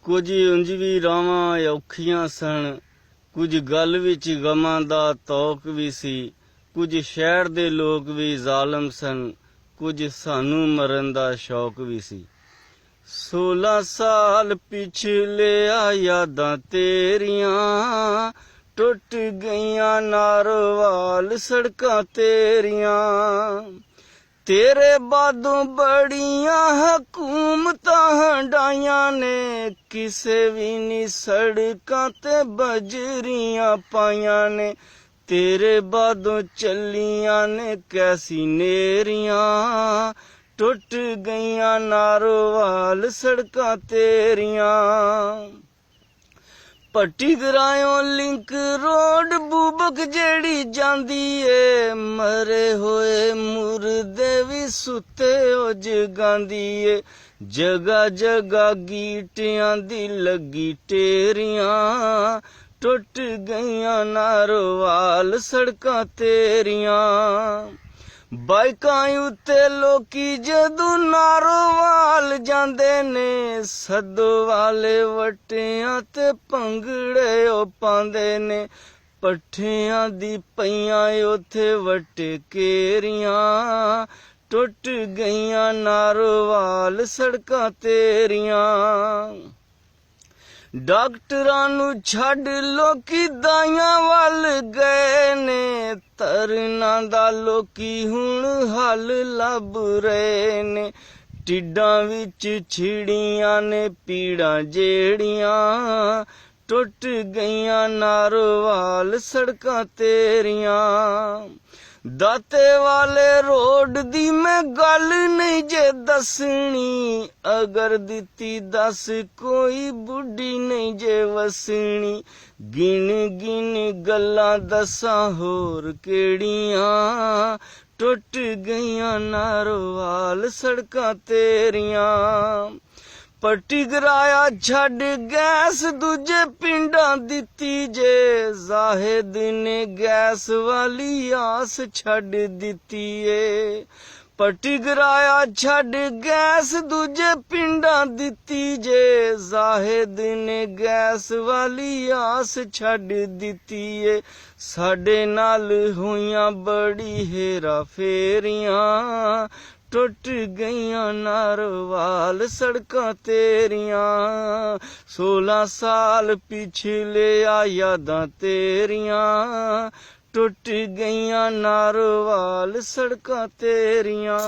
ਕੁਝ ਉਂਝ ਵੀ ਰਾਵਾਂ ਔਖੀਆਂ ਸਨ, ਕੁਝ ਗੱਲ ਵਿੱਚ ਗਮਾਂ ਦਾ ਤੌਕ ਵੀ ਸੀ। ਕੁਝ ਸ਼ਹਿਰ ਦੇ ਲੋਕ ਵੀ ਜ਼ਾਲਮ ਸਨ, ਕੁਝ ਸਾਨੂੰ ਮਰਨ ਦਾ ਸ਼ੌਕ ਵੀ ਸੀ। 16 ਸਾਲ ਪਿਛਲਿਆ ਯਾਦਾਂ ਤੇਰੀਆਂ, ਟੁੱਟ ਗਈਆਂ ਨਾਰੋਵਾਲ ਸੜਕਾਂ ਤੇਰੀਆਂ। ਤੇਰੇ ਬਾਦੋਂ ਬੜੀਆਂ ਹਕੂਮਤਾਂ ਹੰਡਾਈਆਂ ਨੇ, ਕਿਸੇ ਵੀ ਨੀ ਸੜਕਾਂ ਤੇ ਬਜਰੀਆਂ ਪਾਈਆਂ ਨੇ। ਤੇਰੇ ਬਾਦੋਂ ਚੱਲੀਆਂ ਨੇ ਕੈਸੀ ਨੇਰੀਆਂ, ਟੁੱਟ ਗਈਆਂ ਨਾਰੋਵਾਲ ਸੜਕਾਂ ਤੇਰੀਆਂ। ਪੱਟੀ ਗਰਾਇਓਂ ਲਿੰਕ ਰੋਡ ਬੂਬਕ ਜਿਹੜੀ ਜਾਂਦੀ ਏ, ਮਰੇ ਹੋਏ ਮੁਰਦੇ ਵੀ ਸੁੱਤੇ ਹੋ ਜਗਾਂਦੀ ਏ। ਜਗਾ ਜਗਾ ਗੀਟਿਆਂ ਦੀ ਲੱਗੀ ਟੇਰੀਆਂ, ਟੁੱਟ ਗਈਆਂ ਨਾਰੋਵਾਲ ਸੜਕਾਂ ਤੇਰੀਆਂ। ਬਾਈਕਾਂ ਉੱਤੇ ਲੋਕੀ ਜਦੋਂ ਨਾਰੋਵਾਲ ਜਾਂਦੇ ਨੇ, ਸੱਦੋ ਵਾਲੇ ਵਟਿਆਂ ਤੇ ਭੰਗੜੇ ਉਹ ਪਾਉਂਦੇ ਨੇ। ਪੱਠਿਆਂ ਦੀ ਪਈਆਂ ਉੱਥੇ ਵੱਟੇ ਕੇਰੀਆਂ, ਟੁੱਟ ਗਈਆਂ ਨਾਰੋਵਾਲ ਸੜਕਾਂ ਤੇਰੀਆਂ। ਡਾਕਟਰਾਂ ਨੂੰ ਛੱਡ ਲੋਕੀ ਦਾਈਆਂ ਵੱਲ ਗਏ ਨੇ, ਧਰਨਾ ਦਾ ਲੋਕੀ ਹੁਣ ਹੱਲ ਲੱਭ ਰਹੇ ਨੇ। ਢਿੱਡਾਂ ਵਿੱਚ ਛਿੜੀਆਂ ਨੇ ਪੀੜਾਂ ਜਿਹੜੀਆਂ, ਟੁੱਟ ਗਈਆਂ ਨਾਰੋਵਾਲ ਸੜਕਾਂ ਤੇਰੀਆਂ। ਦਾਤੇ ਵਾਲੇ ਰੋਡ ਦੀ ਮੈਂ ਗੱਲ ਨਹੀਂ ਜੇ ਦੱਸਣੀ, ਅਗਰ ਦਿੱਤੀ ਦੱਸ ਕੋਈ ਬੁੱਢੀ ਨਹੀਂ ਜੇ ਵਸਣੀ। ਗਿਣ ਗਿਣ ਗੱਲਾਂ ਦੱਸਾਂ ਹੋਰ ਕਿਹੜੀਆਂ, ਟੁੱਟ ਗਈਆਂ ਨਾਰੋਵਾਲ ਸੜਕਾਂ ਤੇਰੀਆਂ। ਪੱਟੀ ਗਰਾਇਆ ਛੱਡ ਗੈਸ ਦੂਜੇ ਪਿੰਡਾਂ ਦਿੱਤੀ ਜੇ, ਜ਼ਾਹਿਦ ਨੇ ਗੈਸ ਵਾਲੀ ਆਸ ਛੱਡ ਦਿੱਤੀ ਏ। ਪੱਟੀ ਗਰਾਇਆ ਛੱਡ ਗੈਸ ਦੂਜੇ ਪਿੰਡਾਂ ਦਿੱਤੀ ਜੇ, ਜ਼ਾਹਿਦ ਨੇ ਗੈਸ ਵਾਲੀ ਆਸ ਛੱਡ ਦਿੱਤੀ ਏ। ਸਾਡੇ ਨਾਲ ਹੋਈਆਂ ਬੜੀ ਹੇਰਾ ਫੇਰੀਆਂ, ਟੁੱਟ ਗਈਆਂ ਨਾਰੋਵਾਲ ਸੜਕਾਂ ਤੇਰੀਆਂ। 16 ਸਾਲ ਪਿਛਲਿਆ ਯਾਦਾਂ ਤੇਰੀਆਂ, ਟੁੱਟ ਗਈਆਂ ਨਾਰੋਵਾਲ ਸੜਕਾਂ ਤੇਰੀਆਂ।